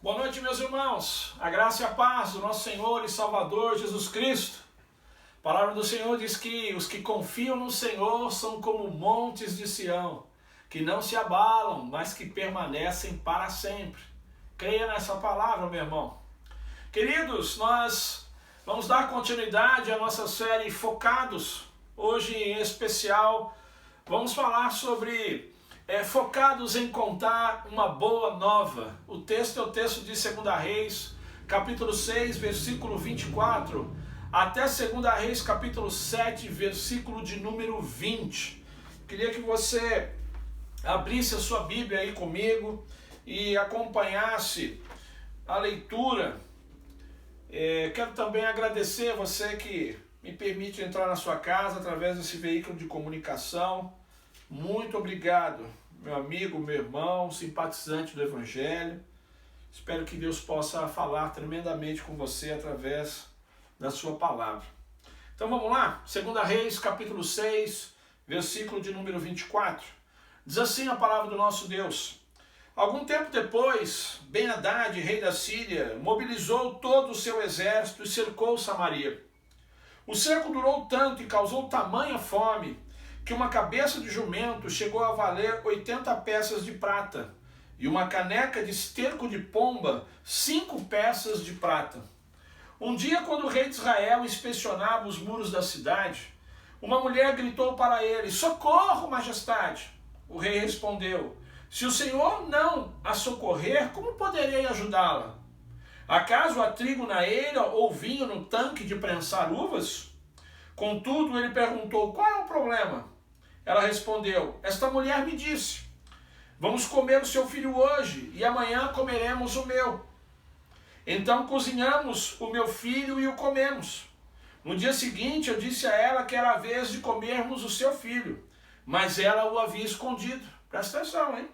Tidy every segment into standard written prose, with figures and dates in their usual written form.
Boa noite, meus irmãos. A graça e a paz do nosso Senhor e Salvador Jesus Cristo. A palavra do Senhor diz que os que confiam no Senhor são como montes de Sião, que não se abalam, mas que permanecem para sempre. Creia nessa palavra, meu irmão. Queridos, nós vamos dar continuidade à nossa série Focados. Hoje, em especial, vamos falar sobre focados em contar uma boa nova. O texto é o texto de 2 Reis, capítulo 6, versículo 24, até 2 Reis, capítulo 7, versículo de número 20. Queria que você abrisse a sua Bíblia aí comigo e acompanhasse a leitura. Quero também agradecer a você que me permite entrar na sua casa através desse veículo de comunicação. Muito obrigado, meu amigo, meu irmão, simpatizante do Evangelho. Espero que Deus possa falar tremendamente com você através da sua palavra. Então vamos lá, 2 Reis, capítulo 6, versículo de número 24. Diz assim a palavra do nosso Deus: Algum tempo depois, Ben-Hadad, rei da Síria, mobilizou todo o seu exército e cercou Samaria. O cerco durou tanto e causou tamanha fome que uma cabeça de jumento chegou a valer 80 peças de prata, e uma caneca de esterco de pomba, 5 peças de prata. Um dia, quando o rei de Israel inspecionava os muros da cidade, uma mulher gritou para ele: Socorro, majestade! O rei respondeu: Se o Senhor não a socorrer, como poderei ajudá-la? Acaso há trigo na eira ou vinho no tanque de prensar uvas? Contudo, ele perguntou: Qual é o problema? Ela respondeu: Esta mulher me disse: Vamos comer o seu filho hoje e amanhã comeremos o meu. Então cozinhamos o meu filho e o comemos. No dia seguinte eu disse a ela que era a vez de comermos o seu filho, mas ela o havia escondido. Presta atenção, hein?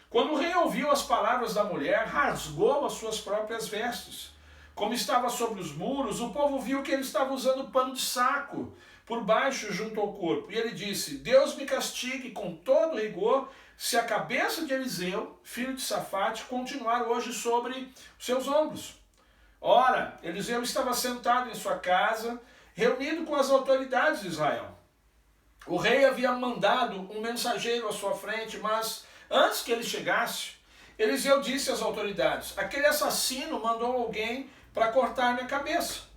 Quando o rei ouviu as palavras da mulher, rasgou as suas próprias vestes. Como estava sobre os muros, o povo viu que ele estava usando pano de saco por baixo junto ao corpo. E ele disse: Deus me castigue com todo rigor se a cabeça de Eliseu, filho de Safate, continuar hoje sobre seus ombros. Ora, Eliseu estava sentado em sua casa, reunido com as autoridades de Israel. O rei havia mandado um mensageiro à sua frente, mas antes que ele chegasse, Eliseu disse às autoridades: Aquele assassino mandou alguém para cortar minha cabeça.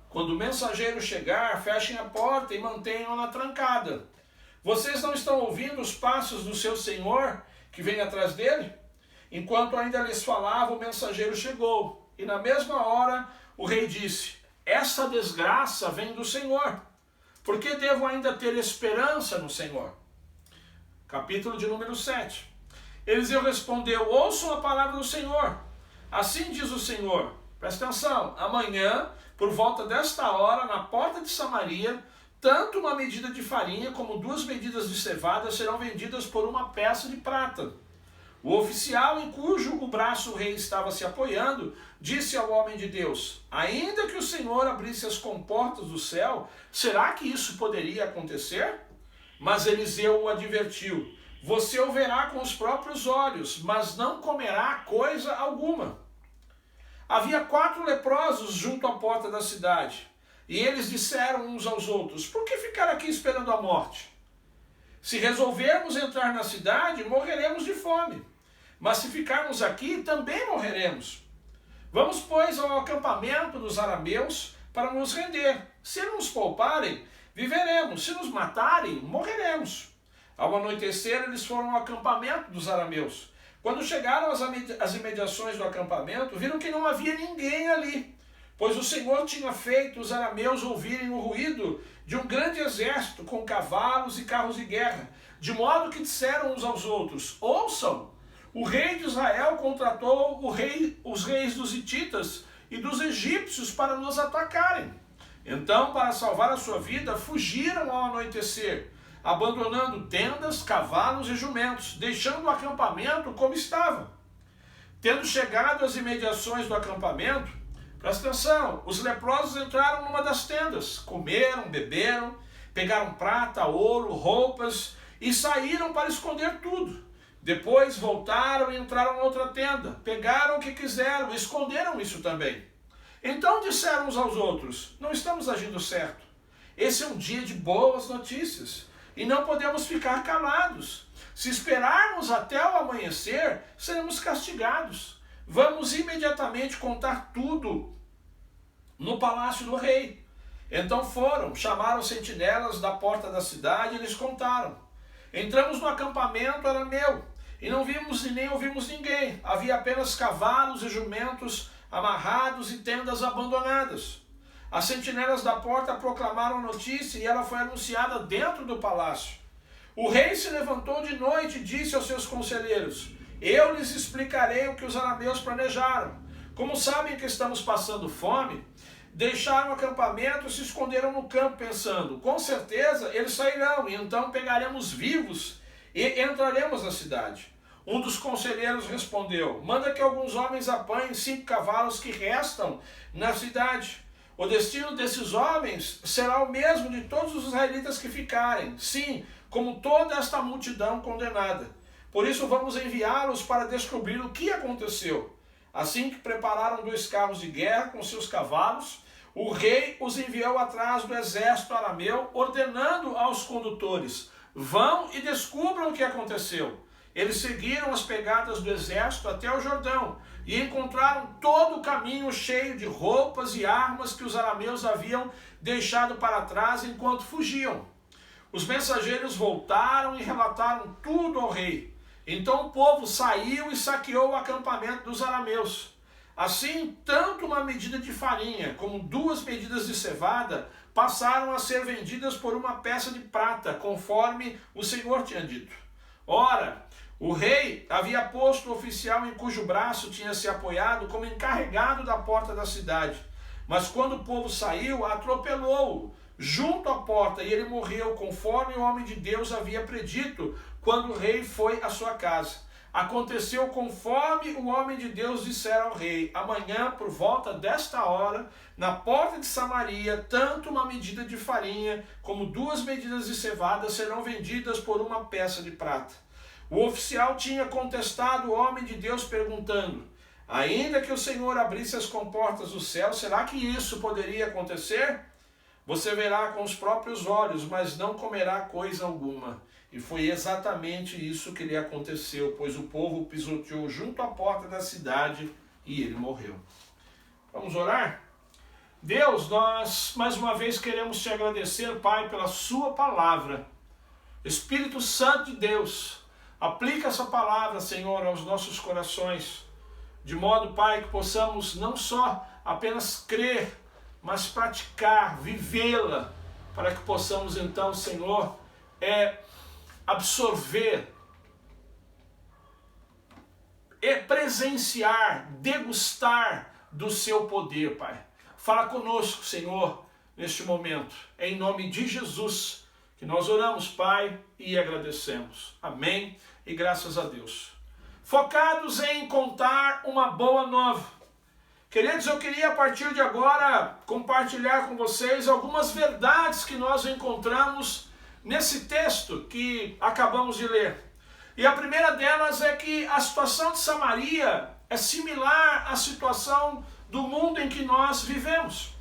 Quando o mensageiro chegar, fechem a porta e mantenham-na trancada. Vocês não estão ouvindo os passos do seu senhor que vem atrás dele? Enquanto ainda lhes falava, o mensageiro chegou. E na mesma hora o rei disse: Essa desgraça vem do Senhor. Por que devo ainda ter esperança no Senhor? Capítulo de número 7. Eliseu respondeu: Ouçam a palavra do Senhor. Assim diz o Senhor. Presta atenção, amanhã, por volta desta hora, na porta de Samaria, tanto uma medida de farinha como 2 medidas de cevada serão vendidas por uma peça de prata. O oficial em cujo o braço o rei estava se apoiando, disse ao homem de Deus: Ainda que o Senhor abrisse as comportas do céu, será que isso poderia acontecer? Mas Eliseu o advertiu: Você o verá com os próprios olhos, mas não comerá coisa alguma. Havia 4 leprosos junto à porta da cidade, e eles disseram uns aos outros: Por que ficar aqui esperando a morte? Se resolvermos entrar na cidade, morreremos de fome, mas se ficarmos aqui, também morreremos. Vamos, pois, ao acampamento dos arameus para nos render. Se nos pouparem, viveremos; se nos matarem, morreremos. Ao anoitecer, eles foram ao acampamento dos arameus. Quando chegaram às imediações do acampamento, viram que não havia ninguém ali, pois o Senhor tinha feito os arameus ouvirem o ruído de um grande exército com cavalos e carros de guerra, de modo que disseram uns aos outros: Ouçam, o rei de Israel contratou os reis dos hititas e dos egípcios para nos atacarem. Então, para salvar a sua vida, fugiram ao anoitecer, abandonando tendas, cavalos e jumentos, deixando o acampamento como estava. Tendo chegado às imediações do acampamento, presta atenção, os leprosos entraram numa das tendas, comeram, beberam, pegaram prata, ouro, roupas e saíram para esconder tudo. Depois voltaram e entraram em outra tenda, pegaram o que quiseram, esconderam isso também. Então disseram uns aos outros: não estamos agindo certo. Esse é um dia de boas notícias e não podemos ficar calados. Se esperarmos até o amanhecer, seremos castigados. Vamos imediatamente contar tudo no palácio do rei. Então foram, chamaram os sentinelas da porta da cidade e lhes contaram. Entramos no acampamento arameu e não vimos e nem ouvimos ninguém. Havia apenas cavalos e jumentos amarrados e tendas abandonadas. As sentinelas da porta proclamaram a notícia e ela foi anunciada dentro do palácio. O rei se levantou de noite e disse aos seus conselheiros: eu lhes explicarei o que os arameus planejaram. Como sabem que estamos passando fome, deixaram o acampamento e se esconderam no campo, pensando: com certeza eles sairão, e então pegaremos vivos e entraremos na cidade. Um dos conselheiros respondeu: manda que alguns homens apanhem 5 cavalos que restam na cidade. O destino desses homens será o mesmo de todos os israelitas que ficarem, sim, como toda esta multidão condenada. Por isso vamos enviá-los para descobrir o que aconteceu. Assim que prepararam 2 carros de guerra com seus cavalos, o rei os enviou atrás do exército arameu, ordenando aos condutores: vão e descubram o que aconteceu. Eles seguiram as pegadas do exército até o Jordão e encontraram todo o caminho cheio de roupas e armas que os arameus haviam deixado para trás enquanto fugiam. Os mensageiros voltaram e relataram tudo ao rei. Então o povo saiu e saqueou o acampamento dos arameus. Assim, tanto uma medida de farinha como 2 medidas de cevada passaram a ser vendidas por uma peça de prata, conforme o Senhor tinha dito. Ora, o rei havia posto o oficial em cujo braço tinha se apoiado como encarregado da porta da cidade. Mas quando o povo saiu, atropelou-o junto à porta, e ele morreu, conforme o homem de Deus havia predito, quando o rei foi à sua casa. Aconteceu conforme o homem de Deus dissera ao rei: amanhã, por volta desta hora, na porta de Samaria, tanto uma medida de farinha como 2 medidas de cevada serão vendidas por uma peça de prata. O oficial tinha contestado o homem de Deus, perguntando: ainda que o Senhor abrisse as comportas do céu, será que isso poderia acontecer? Você verá com os próprios olhos, mas não comerá coisa alguma. E foi exatamente isso que lhe aconteceu, pois o povo pisoteou junto à porta da cidade e ele morreu. Vamos orar? Deus, nós mais uma vez queremos te agradecer, Pai, pela sua palavra. Espírito Santo de Deus, aplica essa palavra, Senhor, aos nossos corações, de modo, Pai, que possamos não só apenas crer, mas praticar, vivê-la, para que possamos então, Senhor, absorver, presenciar, degustar do seu poder, Pai. Fala conosco, Senhor, neste momento, em nome de Jesus, que nós oramos, Pai, e agradecemos. Amém e graças a Deus. Focados em contar uma boa nova. Queridos, eu queria a partir de agora compartilhar com vocês algumas verdades que nós encontramos nesse texto que acabamos de ler. E a primeira delas é que a situação de Samaria é similar à situação do mundo em que nós vivemos.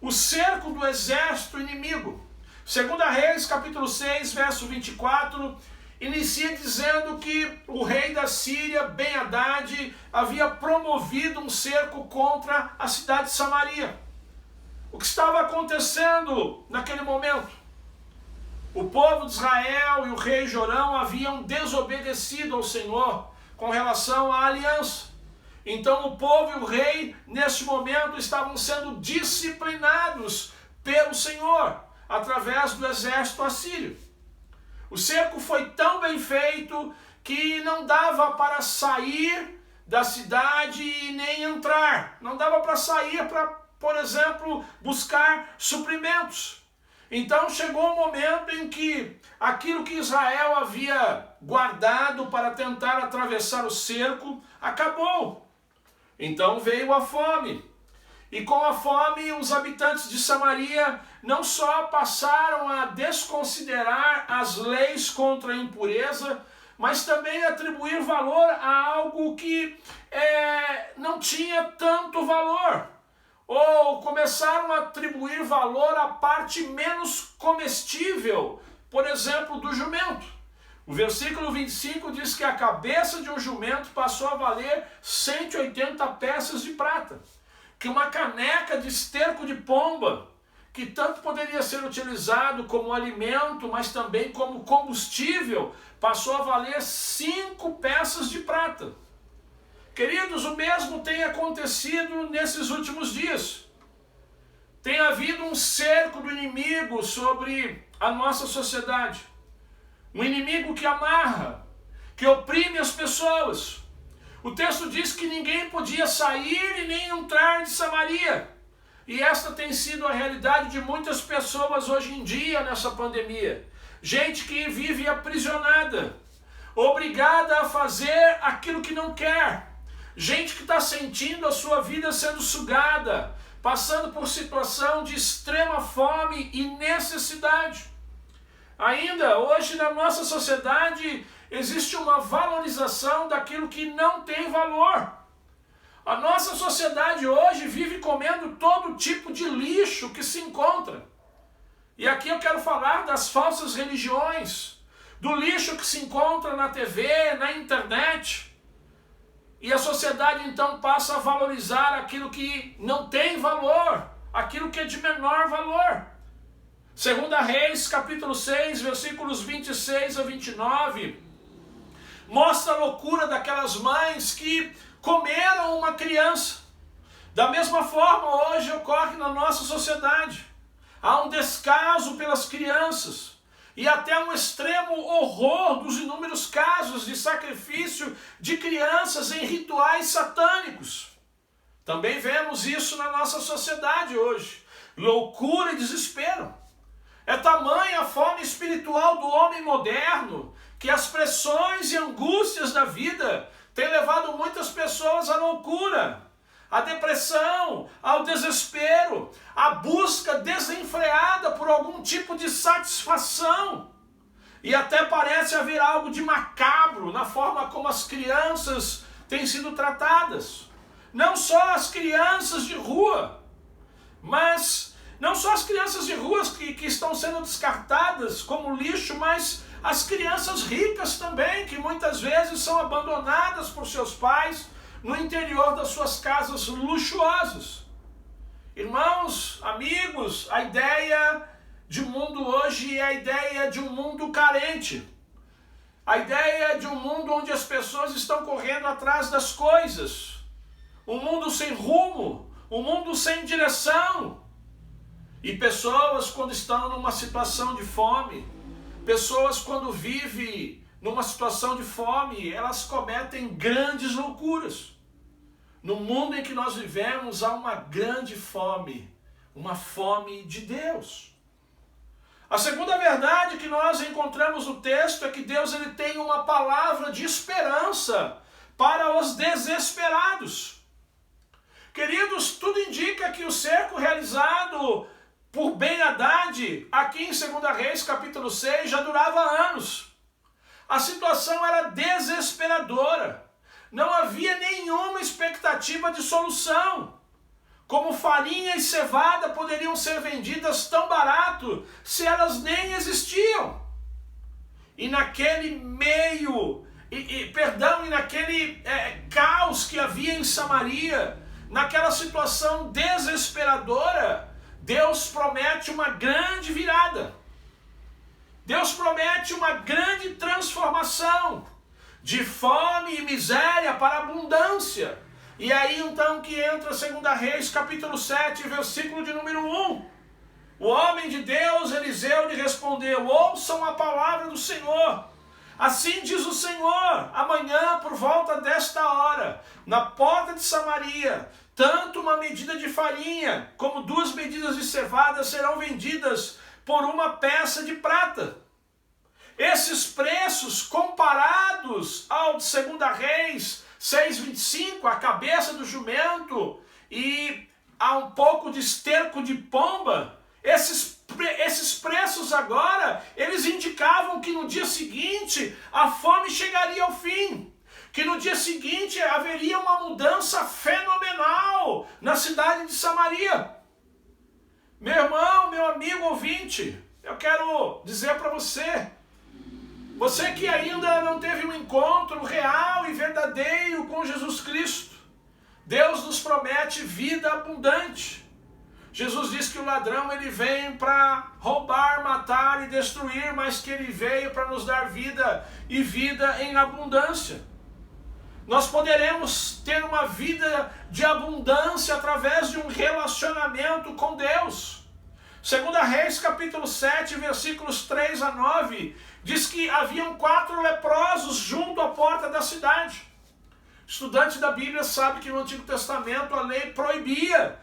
O cerco do exército inimigo. 2 Reis, capítulo 6, verso 24, inicia dizendo que o rei da Síria, Ben-Hadad, havia promovido um cerco contra a cidade de Samaria. O que estava acontecendo naquele momento? O povo de Israel e o rei Jorão haviam desobedecido ao Senhor com relação à aliança. Então o povo e o rei, neste momento, estavam sendo disciplinados pelo Senhor, através do exército assírio. O cerco foi tão bem feito que não dava para sair da cidade e nem entrar. Não dava para sair para, por exemplo, buscar suprimentos. Então chegou o momento em que aquilo que Israel havia guardado para tentar atravessar o cerco acabou. Então veio a fome. E com a fome, os habitantes de Samaria não só passaram a desconsiderar as leis contra a impureza, mas também atribuir valor a algo que não tinha tanto valor. Ou começaram a atribuir valor à parte menos comestível, por exemplo, do jumento. O versículo 25 diz que a cabeça de um jumento passou a valer 180 peças de prata. Que uma caneca de esterco de pomba, que tanto poderia ser utilizado como alimento, mas também como combustível, passou a valer 5 peças de prata. Queridos, o mesmo tem acontecido nesses últimos dias. Tem havido um cerco do inimigo sobre a nossa sociedade. Um inimigo que amarra, que oprime as pessoas. O texto diz que ninguém podia sair e nem entrar de Samaria. E esta tem sido a realidade de muitas pessoas hoje em dia nessa pandemia. Gente que vive aprisionada, obrigada a fazer aquilo que não quer. Gente que está sentindo a sua vida sendo sugada, passando por situação de extrema fome e necessidade. Ainda hoje na nossa sociedade existe uma valorização daquilo que não tem valor. A nossa sociedade hoje vive comendo todo tipo de lixo que se encontra. E aqui eu quero falar das falsas religiões, do lixo que se encontra na TV, na internet. E a sociedade então passa a valorizar aquilo que não tem valor, aquilo que é de menor valor. 2 Reis, capítulo 6, versículos 26 a 29, mostra a loucura daquelas mães que comeram uma criança. Da mesma forma, hoje ocorre na nossa sociedade. Há um descaso pelas crianças e até um extremo horror dos inúmeros casos de sacrifício de crianças em rituais satânicos. Também vemos isso na nossa sociedade hoje. Loucura e desespero. É tamanha a fome espiritual do homem moderno que as pressões e angústias da vida têm levado muitas pessoas à loucura, à depressão, ao desespero, à busca desenfreada por algum tipo de satisfação. E até parece haver algo de macabro na forma como as crianças têm sido tratadas. Não só as crianças de rua, mas não só as crianças de ruas que estão sendo descartadas como lixo, mas as crianças ricas também, que muitas vezes são abandonadas por seus pais no interior das suas casas luxuosas. Irmãos, amigos, a ideia de mundo hoje é a ideia de um mundo carente. A ideia de um mundo onde as pessoas estão correndo atrás das coisas. Um mundo sem rumo, um mundo sem direção. E pessoas quando estão numa situação de fome, pessoas quando vivem numa situação de fome, elas cometem grandes loucuras. No mundo em que nós vivemos há uma grande fome, uma fome de Deus. A segunda verdade que nós encontramos no texto é que Deus ele tem uma palavra de esperança para os desesperados. Queridos, tudo indica que o cerco realizado por Ben-Hadad, aqui em 2 Reis, capítulo 6, já durava anos. A situação era desesperadora. Não havia nenhuma expectativa de solução. Como farinha e cevada poderiam ser vendidas tão barato se elas nem existiam. E naquele meio, e naquele caos que havia em Samaria, naquela situação desesperadora, Deus promete uma grande virada. Deus promete uma grande transformação de fome e miséria para abundância. E aí então que entra 2 Reis capítulo 7, versículo de número 1. O homem de Deus, Eliseu, lhe respondeu: ouçam a palavra do Senhor. Assim diz o Senhor, amanhã por volta desta hora, na porta de Samaria, tanto uma medida de farinha como 2 medidas de cevada serão vendidas por uma peça de prata. Esses preços comparados ao de 2 Reis 6,25, a cabeça do jumento e a um pouco de esterco de pomba, esses esses preços agora, eles indicavam que no dia seguinte a fome chegaria ao fim, que no dia seguinte haveria uma mudança fenomenal na cidade de Samaria. Meu irmão, meu amigo ouvinte, eu quero dizer para você que ainda não teve um encontro real e verdadeiro com Jesus Cristo, Deus nos promete vida abundante. Jesus diz que o ladrão ele vem para roubar, matar e destruir, mas que ele veio para nos dar vida e vida em abundância. Nós poderemos ter uma vida de abundância através de um relacionamento com Deus. 2 Reis capítulo 7, versículos 3 a 9, diz que haviam 4 leprosos junto à porta da cidade. Estudante da Bíblia sabe que no Antigo Testamento a lei proibia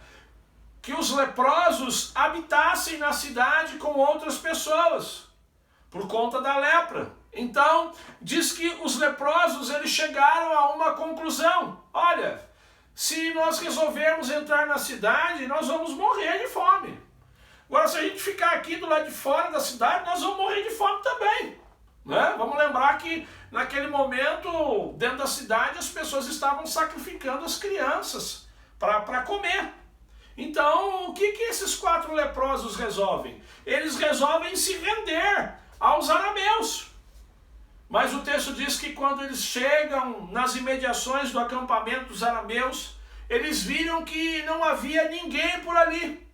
que os leprosos habitassem na cidade com outras pessoas, por conta da lepra. Então, diz que os leprosos eles chegaram a uma conclusão: olha, se nós resolvermos entrar na cidade, nós vamos morrer de fome. Agora, se a gente ficar aqui do lado de fora da cidade, nós vamos morrer de fome também. Né? Vamos lembrar que naquele momento, dentro da cidade, as pessoas estavam sacrificando as crianças para comer. Então, o que esses 4 leprosos resolvem? Eles resolvem se render aos arameus. Mas o texto diz que quando eles chegam nas imediações do acampamento dos arameus, eles viram que não havia ninguém por ali.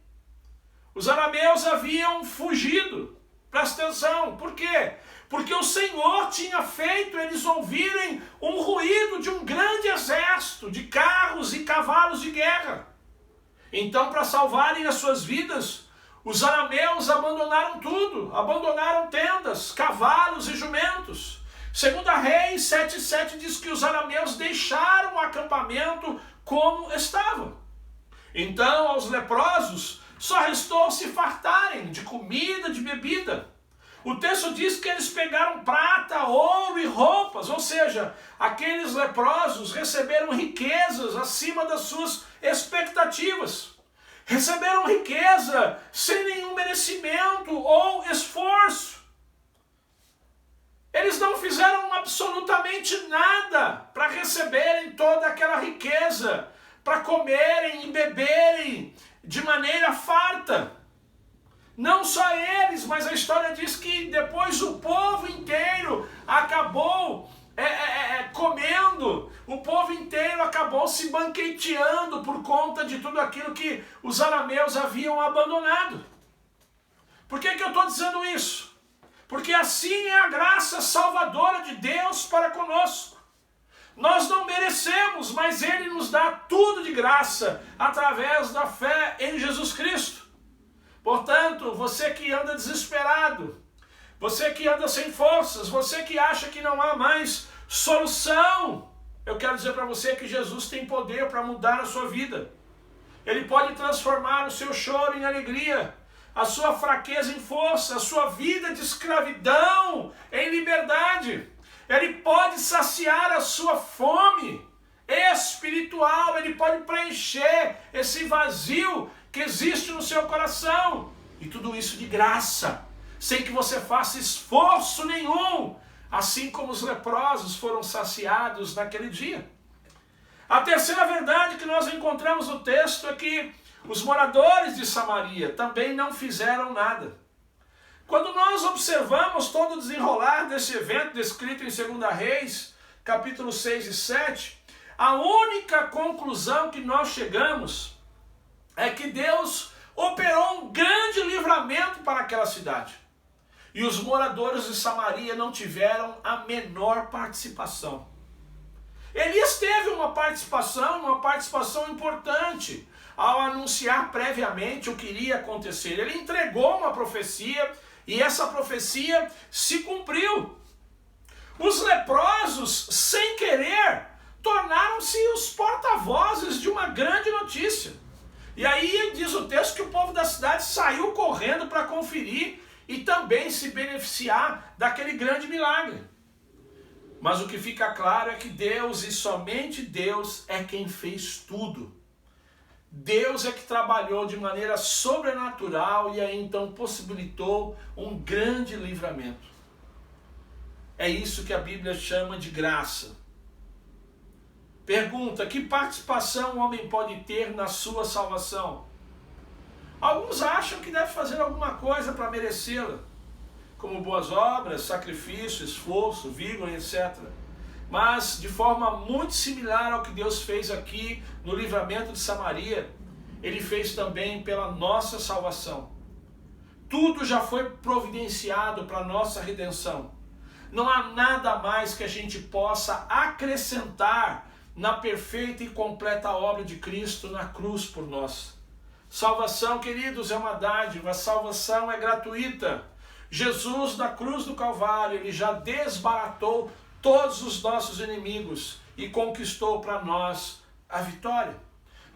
Os arameus haviam fugido. Presta atenção, por quê? Porque o Senhor tinha feito eles ouvirem um ruído de um grande exército, de carros e cavalos de guerra. Então, para salvarem as suas vidas, os arameus abandonaram tudo, abandonaram tendas, cavalos e jumentos. 2 Reis 7,7 diz que os arameus deixaram o acampamento como estava. Então, aos leprosos, só restou se fartarem de comida, de bebida. O texto diz que eles pegaram prata, ouro e roupas, ou seja, aqueles leprosos receberam riquezas acima das suas expectativas. Receberam riqueza sem nenhum merecimento ou esforço. Eles não fizeram absolutamente nada para receberem toda aquela riqueza, para comerem e beberem de maneira farta. Não só eles, mas a história diz que depois o povo inteiro acabou comendo, o povo inteiro acabou se banqueteando por conta de tudo aquilo que os arameus haviam abandonado. Por que eu estou dizendo isso? Porque assim é a graça salvadora de Deus para conosco. Nós não merecemos, mas Ele nos dá tudo de graça através da fé em Jesus Cristo. Portanto, você que anda desesperado, você que anda sem forças, você que acha que não há mais solução, eu quero dizer para você que Jesus tem poder para mudar a sua vida. Ele pode transformar o seu choro em alegria, a sua fraqueza em força, a sua vida de escravidão em liberdade. Ele pode saciar a sua fome espiritual, ele pode preencher esse vazio que existe no seu coração, e tudo isso de graça, sem que você faça esforço nenhum, assim como os leprosos foram saciados naquele dia. A terceira verdade que nós encontramos no texto é que os moradores de Samaria também não fizeram nada. Quando nós observamos todo o desenrolar desse evento descrito em 2 Reis, capítulo 6 e 7, a única conclusão que nós chegamos é que Deus operou um grande livramento para aquela cidade. E os moradores de Samaria não tiveram a menor participação. Elias teve uma participação importante ao anunciar previamente o que iria acontecer. Ele entregou uma profecia e essa profecia se cumpriu. Os leprosos, sem querer, tornaram-se os porta-vozes de uma grande notícia. E aí diz o texto que o povo da cidade saiu correndo para conferir e também se beneficiar daquele grande milagre. Mas o que fica claro é que Deus e somente Deus é quem fez tudo. Deus é que trabalhou de maneira sobrenatural e aí então possibilitou um grande livramento. É isso que a Bíblia chama de graça. Pergunta: que participação o homem pode ter na sua salvação? Alguns acham que deve fazer alguma coisa para merecê-la, como boas obras, sacrifício, esforço, vigor, etc. Mas de forma muito similar ao que Deus fez aqui no livramento de Samaria, Ele fez também pela nossa salvação. Tudo já foi providenciado para a nossa redenção. Não há nada mais que a gente possa acrescentar na perfeita e completa obra de Cristo na cruz por nós. Salvação, queridos, é uma dádiva, a salvação é gratuita. Jesus, na cruz do Calvário, Ele já desbaratou todos os nossos inimigos e conquistou para nós a vitória.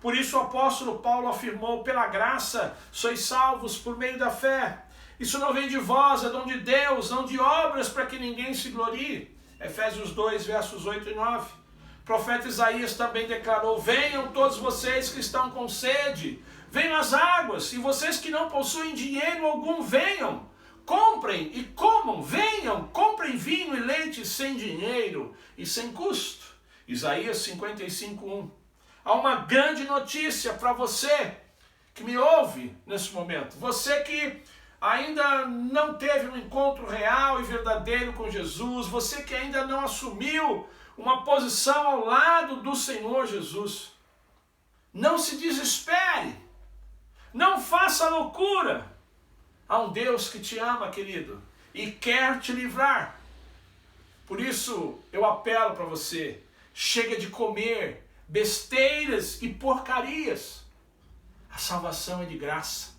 Por isso o apóstolo Paulo afirmou: pela graça sois salvos por meio da fé. Isso não vem de vós, é dom de Deus, não de obras para que ninguém se glorie. Efésios 2, versos 8 e 9. O profeta Isaías também declarou: venham todos vocês que estão com sede, venham às águas, e vocês que não possuem dinheiro algum, venham. Comprem e comam, venham, comprem vinho e leite sem dinheiro e sem custo. Isaías 55:1. Há uma grande notícia para você que me ouve nesse momento. Você que ainda não teve um encontro real e verdadeiro com Jesus, você que ainda não assumiu uma posição ao lado do Senhor Jesus. Não se desespere, não faça loucura. Há um Deus que te ama, querido, e quer te livrar. Por isso eu apelo para você: chega de comer besteiras e porcarias. A salvação é de graça.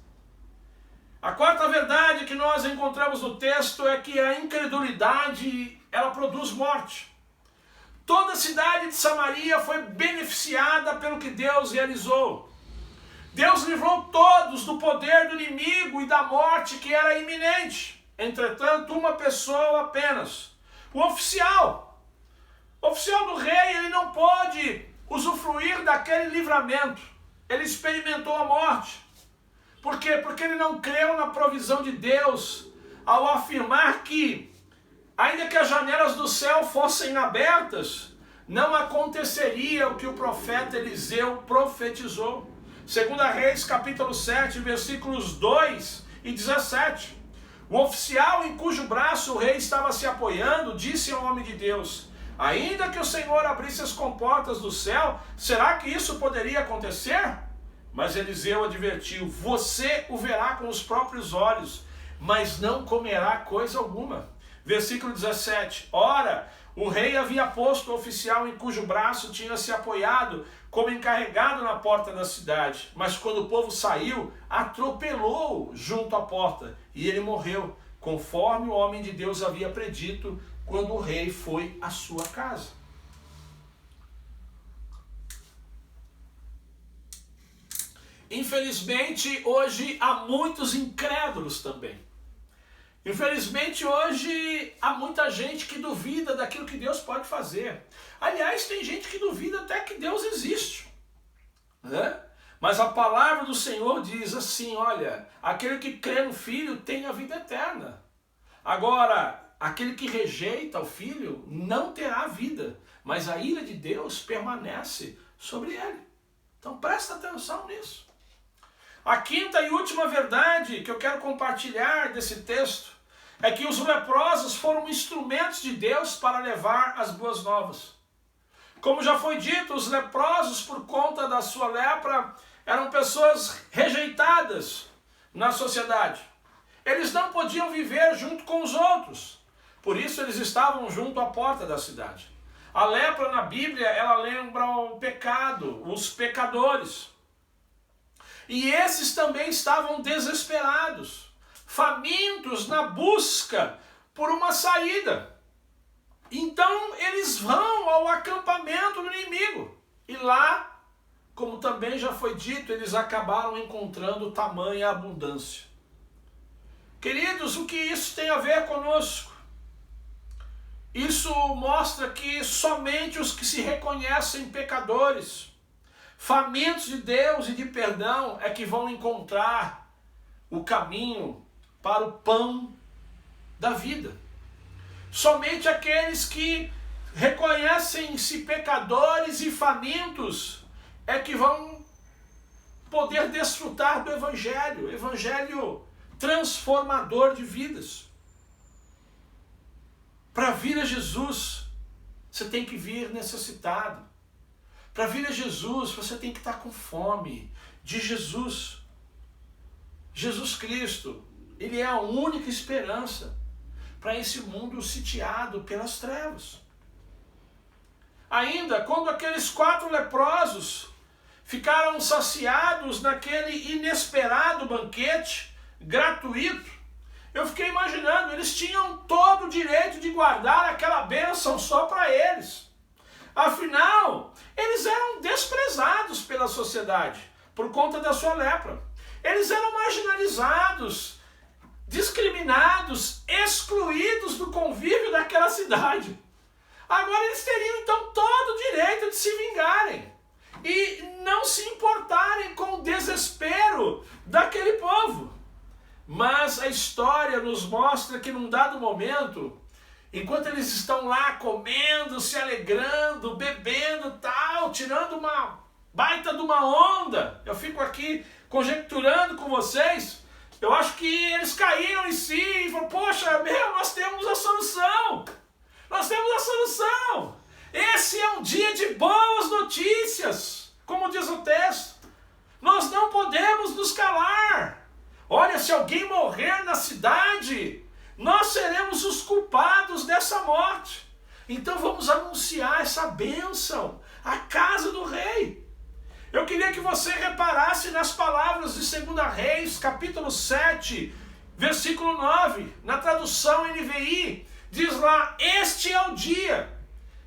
A quarta verdade que nós encontramos no texto é que a incredulidade, ela produz morte. Toda a cidade de Samaria foi beneficiada pelo que Deus realizou. Deus livrou todos do poder do inimigo e da morte que era iminente. Entretanto, uma pessoa apenas, o oficial do rei, ele não pôde usufruir daquele livramento. Ele experimentou a morte. Por quê? Porque ele não creu na provisão de Deus ao afirmar que, ainda que as janelas do céu fossem abertas, não aconteceria o que o profeta Eliseu profetizou. 2 Reis, capítulo 7, versículos 2 e 17. O oficial em cujo braço o rei estava se apoiando disse ao homem de Deus: ainda que o Senhor abrisse as comportas do céu, será que isso poderia acontecer? Mas Eliseu advertiu: você o verá com os próprios olhos, mas não comerá coisa alguma. Versículo 17. Ora, o rei havia posto o oficial em cujo braço tinha se apoiado como encarregado na porta da cidade. Mas quando o povo saiu, atropelou-o junto à porta, e ele morreu, conforme o homem de Deus havia predito, quando o rei foi à sua casa. Infelizmente, hoje há muitos incrédulos também. Infelizmente, hoje há muita gente que duvida daquilo que Deus pode fazer. Aliás, tem gente que duvida até que Deus existe, né? Mas a palavra do Senhor diz assim: olha, aquele que crê no Filho tem a vida eterna. Agora, aquele que rejeita o Filho não terá vida, mas a ira de Deus permanece sobre ele. Então presta atenção nisso. A quinta e última verdade que eu quero compartilhar desse texto é que os leprosos foram instrumentos de Deus para levar as boas novas. Como já foi dito, os leprosos, por conta da sua lepra, eram pessoas rejeitadas na sociedade. Eles não podiam viver junto com os outros. Por isso eles estavam junto à porta da cidade. A lepra na Bíblia, ela lembra o pecado, os pecadores. E esses também estavam desesperados, famintos na busca por uma saída. Então eles vão ao acampamento do inimigo. E lá, como também já foi dito, eles acabaram encontrando tamanha abundância. Queridos, o que isso tem a ver conosco? Isso mostra que somente os que se reconhecem pecadores, famintos de Deus e de perdão é que vão encontrar o caminho para o pão da vida. Somente aqueles que reconhecem-se pecadores e famintos é que vão poder desfrutar do evangelho transformador de vidas. Para vir a Jesus, você tem que vir necessitado. Para vir a Jesus, você tem que estar com fome de Jesus. Jesus Cristo, Ele é a única esperança para esse mundo sitiado pelas trevas. Ainda, quando aqueles 4 leprosos ficaram saciados naquele inesperado banquete gratuito, eu fiquei imaginando, eles tinham todo o direito de guardar aquela bênção só para eles. Afinal, eles eram desprezados pela sociedade por conta da sua lepra. Eles eram marginalizados, discriminados, excluídos do convívio daquela cidade. Agora eles teriam então todo o direito de se vingarem e não se importarem com o desespero daquele povo. Mas a história nos mostra que num dado momento, enquanto eles estão lá comendo, se alegrando, bebendo, tal, tirando uma baita de uma onda, eu fico aqui conjecturando com vocês, eu acho que eles caíram em si e falaram, poxa, nós temos a solução, nós temos a solução, esse é um dia de boas notícias, como diz o texto, nós não podemos nos calar. Olha, se alguém morrer na cidade, nós seremos os culpados dessa morte. Então vamos anunciar essa bênção à casa do rei. Eu queria que você reparasse nas palavras de 2 Reis, capítulo 7, versículo 9. Na tradução NVI, diz lá, este é o dia.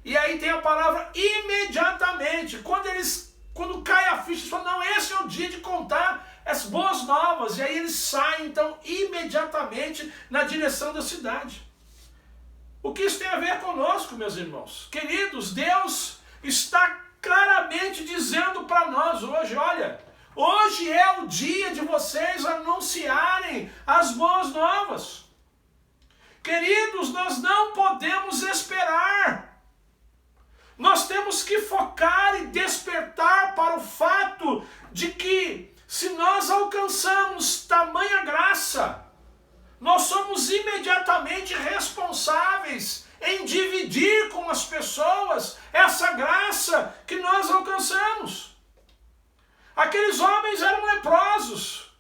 E aí tem a palavra imediatamente. Quando cai a ficha, eles falam, não, esse é o dia de contar as boas novas, e aí eles saem então imediatamente na direção da cidade. O que isso tem a ver conosco, meus irmãos? Queridos, Deus está claramente dizendo para nós hoje, olha, hoje é o dia de vocês anunciarem as boas novas. Queridos, nós não podemos esperar. Nós temos que focar e despertar para o fato de que se nós alcançamos tamanha graça, nós somos imediatamente responsáveis em dividir com as pessoas essa graça que nós alcançamos. Aqueles homens eram leprosos,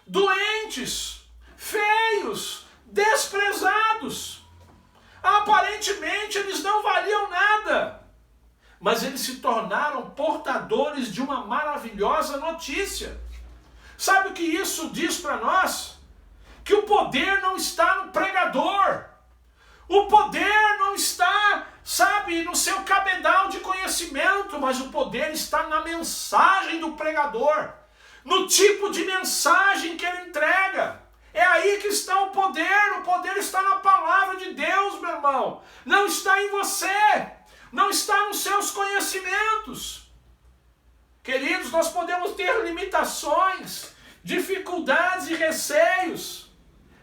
doentes, feios, desprezados. Aparentemente eles não valiam nada. Mas eles se tornaram portadores de uma maravilhosa notícia. Sabe o que isso diz para nós? Que o poder não está no pregador. O poder não está, no seu cabedal de conhecimento, mas o poder está na mensagem do pregador, no tipo de mensagem que ele entrega. É aí que está o poder está na palavra de Deus, meu irmão. Não está em você. Não está nos seus conhecimentos. Queridos, nós podemos ter limitações, dificuldades e receios,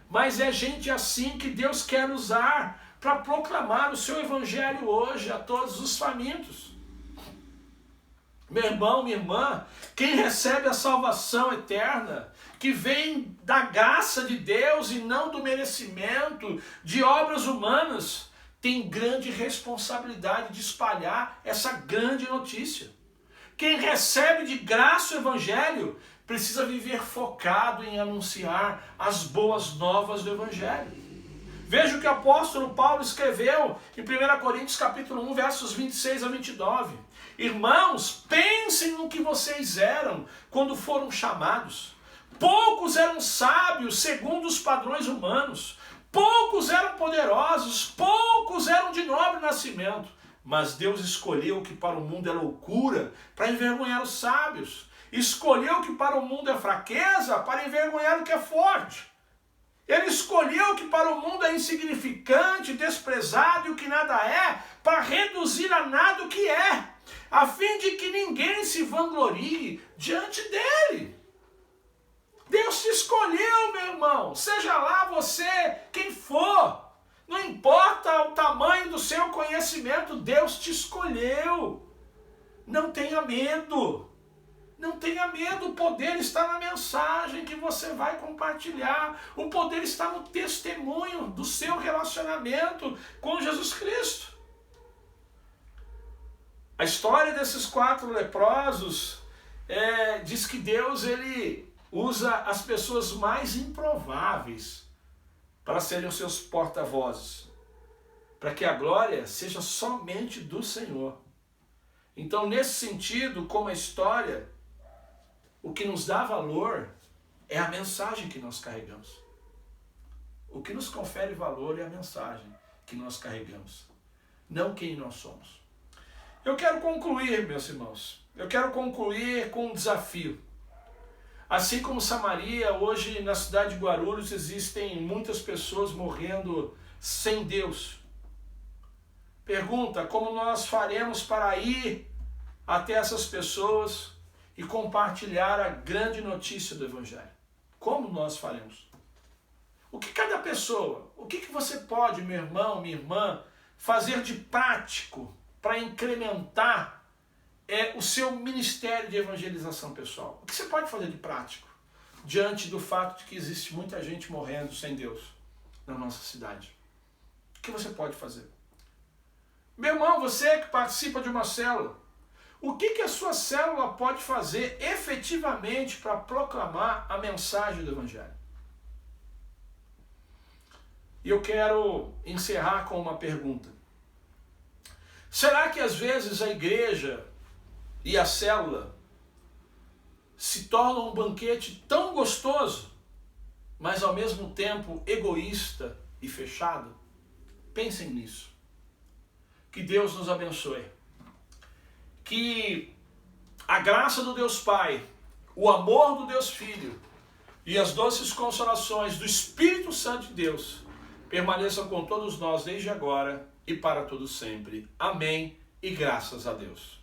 mas é gente assim que Deus quer usar para proclamar o seu evangelho hoje a todos os famintos. Meu irmão, minha irmã, quem recebe a salvação eterna, que vem da graça de Deus e não do merecimento de obras humanas, tem grande responsabilidade de espalhar essa grande notícia. Quem recebe de graça o evangelho precisa viver focado em anunciar as boas novas do evangelho. Veja o que o apóstolo Paulo escreveu em 1 Coríntios capítulo 1, versos 26 a 29. Irmãos, pensem no que vocês eram quando foram chamados. Poucos eram sábios segundo os padrões humanos. Poucos eram poderosos, poucos eram de nobre nascimento, mas Deus escolheu o que para o mundo é loucura, para envergonhar os sábios. Escolheu o que para o mundo é fraqueza, para envergonhar o que é forte. Ele escolheu o que para o mundo é insignificante, desprezado e o que nada é, para reduzir a nada o que é, a fim de que ninguém se vanglorie diante dele. Deus te escolheu, meu irmão, seja lá você quem for, não importa o tamanho do seu conhecimento, Deus te escolheu. Não tenha medo, não tenha medo, o poder está na mensagem que você vai compartilhar, o poder está no testemunho do seu relacionamento com Jesus Cristo. A história desses 4 leprosos diz que Deus ele usa as pessoas mais improváveis para serem os seus porta-vozes, para que a glória seja somente do Senhor. Então, nesse sentido, como a história, o que nos dá valor é a mensagem que nós carregamos. O que nos confere valor é a mensagem que nós carregamos, não quem nós somos. Eu quero concluir, meus irmãos, com um desafio. Assim como Samaria, hoje na cidade de Guarulhos existem muitas pessoas morrendo sem Deus. Pergunta, como nós faremos para ir até essas pessoas e compartilhar a grande notícia do Evangelho? Como nós faremos? O que cada pessoa, o que você pode, meu irmão, minha irmã, fazer de prático para incrementar o seu ministério de evangelização pessoal? O que você pode fazer de prático diante do fato de que existe muita gente morrendo sem Deus na nossa cidade? O que você pode fazer? Meu irmão, você que participa de uma célula, o que a sua célula pode fazer efetivamente para proclamar a mensagem do Evangelho? E eu quero encerrar com uma pergunta. Será que às vezes a igreja e a célula se tornam um banquete tão gostoso, mas ao mesmo tempo egoísta e fechado? Pensem nisso. Que Deus nos abençoe. Que a graça do Deus Pai, o amor do Deus Filho e as doces consolações do Espírito Santo de Deus permaneçam com todos nós desde agora e para todo sempre. Amém e graças a Deus.